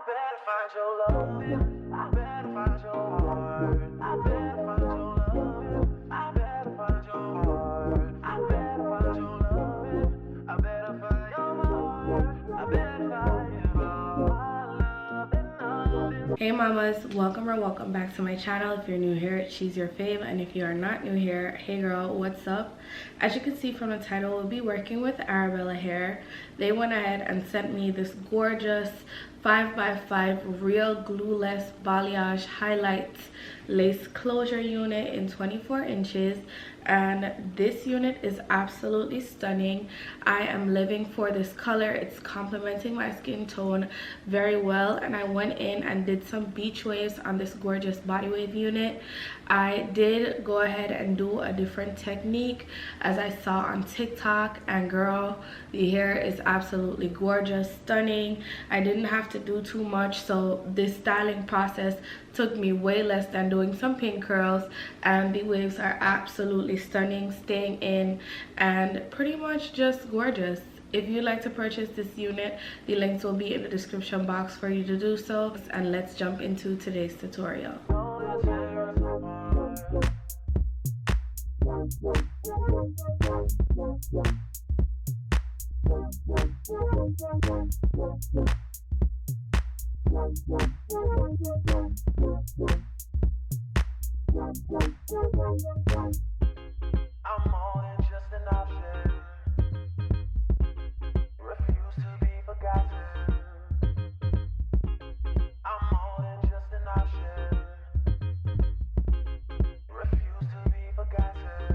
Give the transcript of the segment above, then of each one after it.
better find your love. I better find your heart. I better find your love. I better find your heart. I better find your love. I better find your heart. I better find your love. Hey mamas, welcome or welcome back to my channel. If you're new here, she's your fave, and if you are not new here, hey girl, what's up? As you can see from the title, we'll be working with Arabella hair. They went ahead and sent me this gorgeous 5x5 real glueless balayage highlights lace closure unit in 24 inches, and this unit is absolutely stunning. I am living for this color. It's complementing my skin tone very well, and I went in and did some beach waves on this gorgeous body wave unit. I did go ahead and do a different technique as I saw on TikTok, and girl, the hair is absolutely gorgeous, stunning. I didn't have to do too much, so this styling process took me way less than doing some pin curls, and the waves are absolutely stunning, staying in and pretty much just gorgeous. If you'd like to purchase this unit, the links will be in the description box for you to do so. And let's jump into today's tutorial. I'm more than just an option. Refuse to be forgotten. I'm more than just an option. Refuse to be forgotten.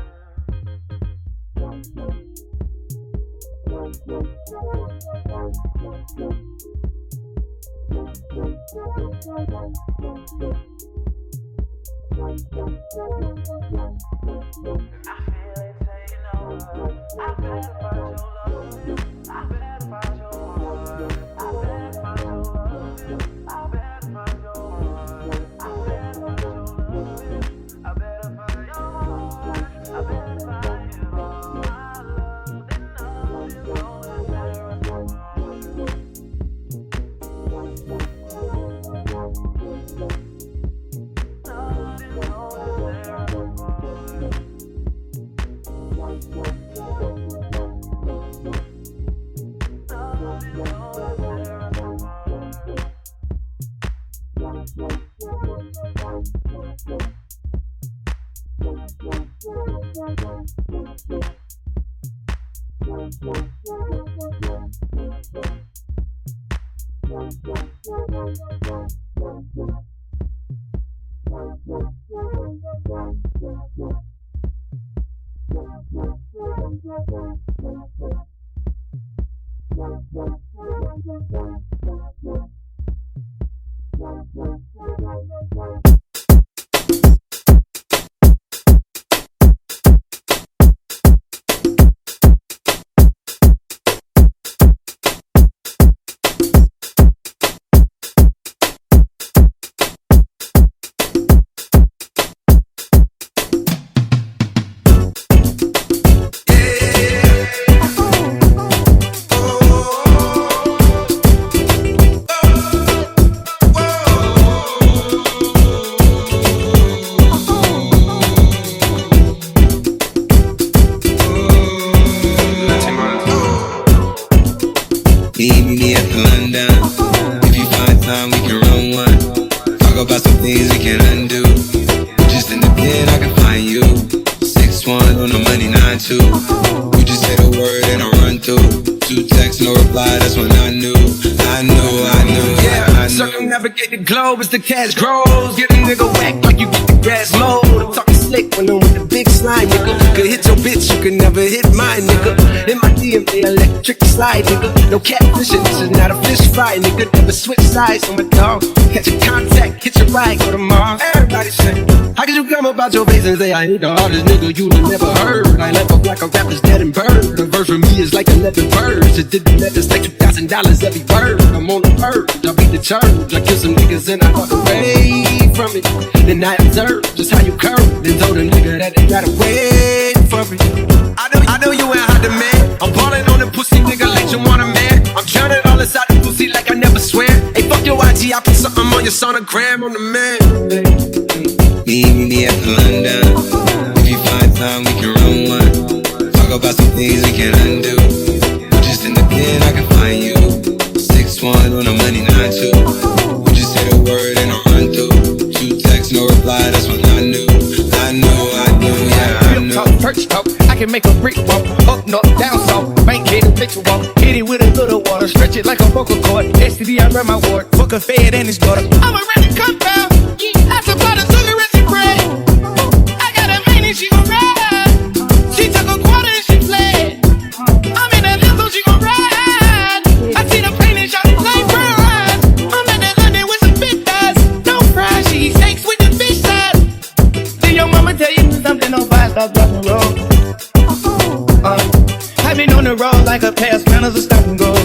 I feel it taking over. I better find your love. I better find your heart. I better find your love. I better find your heart. I better find your love. I better find your heart. I better find your heart. My love and love is all that matters. Love is all that matters. You just say the word and I run through. 2 texts, no reply, that's when I knew. Yeah, circumnavigate the globe as the cash grows. Get a nigga whack like you get the grass mowed. I'm talking slick when I'm with the big slime, nigga. Could hit your bitch, you could never hit mine, nigga. In my DNA, electric slide, nigga. No catfishing, this is not a fish fry, nigga. Never switch sides on my dog. Catch a contact, hit your ride, go to Mars. Everybody say, how could you come about your face and say I ain't the hardest nigga you done never heard? I like a black rapper's dead and bird. A verse for me is like 11 birds. It didn't let us take $2,000 every word. I'm on the purge, I beat the church. I kill some niggas and I walk away from it. Then I observe just how you curve. Then told a nigga that they gotta wait for it. I know you ain't hot demand. I'm balling on the pussy nigga like you want a man. I'm drowning all inside the pussy like I never swear. Hey, fuck your IG, I put something on your sonogram on the man. Meet me at the London. If you find time, we can run one. Talk about some things we can undo. You just in the pen, I can find you. 6'1" on the money, 9'2". You just say the word and I'll run through. 2 texts, no reply, that's when I knew. Yeah, I know. Perch talk, I can make a brick walk. Up, north, down, south, make it a picture walk. Hit it with a little water, stretch it like a vocal cord. STD, I run my ward, fuck a fed and his daughter. I'm a ready compound, I supply the sugar and she bread. I got a man and she gon' ride. She took a quarter and she fled. I'm in that limo, she gon' ride. I see the pain and shot it like fries. I'm at the London with some big thighs. No fries, she eats steaks with the fish sides. Did your mama tell you something on fire, stop dropping roll? I've been on the road like a pair of spinners or stop and goes.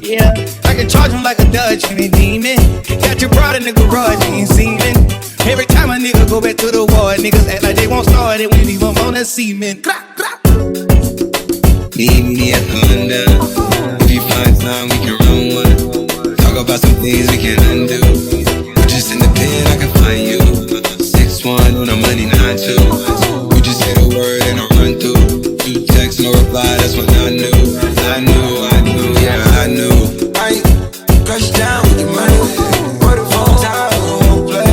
Yeah, I can charge him like a Dutch and a demon. Got your broad in the garage, he ain't seeming. Every time a nigga go back to the war, niggas act like they won't start it when you leave them on that cement. Meet me at the London. If you find time, we can run one. Talk about some things we can undo. You just in the pen, I can find you. 6'1" on the money, 9'2". You just say the word and I'll run through. 2 texts, no reply, that's when I knew. Yeah, I knew. I crush down with your money. Put the phone down, won't play.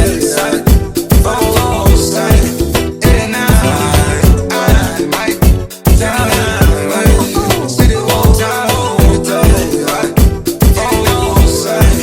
Phone side, it and I might down. City walk down, phone side.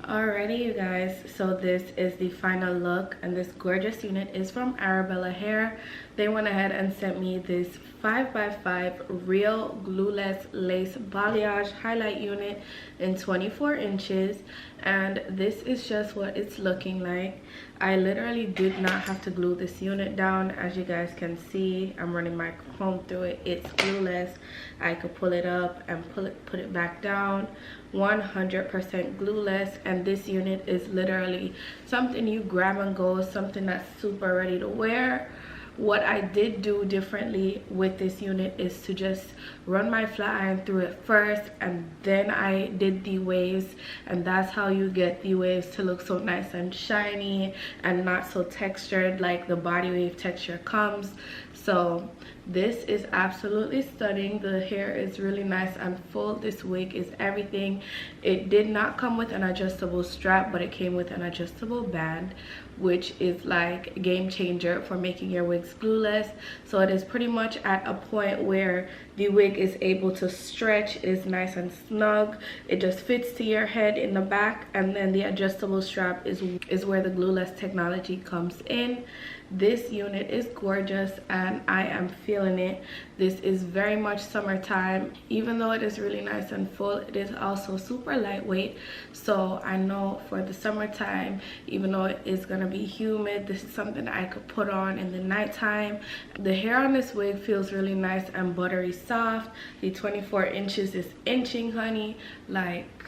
Alrighty, you guys, so this is the final look, and this gorgeous unit is from Arabella Hair. They went ahead and sent me this 5x5 real glueless lace balayage highlight unit in 24 inches, and this is just what it's looking like. I literally did not have to glue this unit down. As you guys can see, I'm running my comb through it. It's glueless. I could pull it up and put it back down. 100% glueless, and this unit is literally something you grab and go, something that's super ready to wear. What I did do differently with this unit is to just run my flat iron through it first, and then I did the waves, and that's how you get the waves to look so nice and shiny and not so textured like the body wave texture comes. So this is absolutely stunning. The hair is really nice and full. This wig is everything. It did not come with an adjustable strap, but it came with an adjustable band, which is like a game changer for making your wigs glueless. So it is pretty much at a point where the wig is able to stretch. It is nice and snug. It just fits to your head in the back, and then the adjustable strap is where the glueless technology comes in. This unit is gorgeous and I am feeling it. This is very much summertime. Even though it is really nice and full, it is also super lightweight. So I know for the summertime, even though it is gonna be humid, this is something I could put on in the nighttime. The hair on this wig feels really nice and buttery soft. The 24 inches is inching, honey. Like,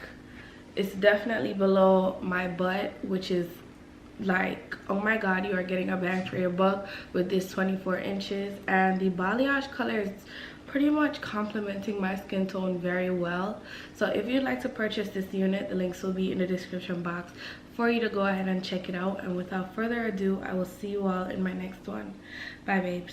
it's definitely below my butt, which is like, oh my god, you are getting a bang for your buck with this 24 inches. And the balayage color is pretty much complementing my skin tone very well. So if you'd like to purchase this unit, the links will be in the description box for you to go ahead and check it out. And without further ado, I will see you all in my next one. Bye babes.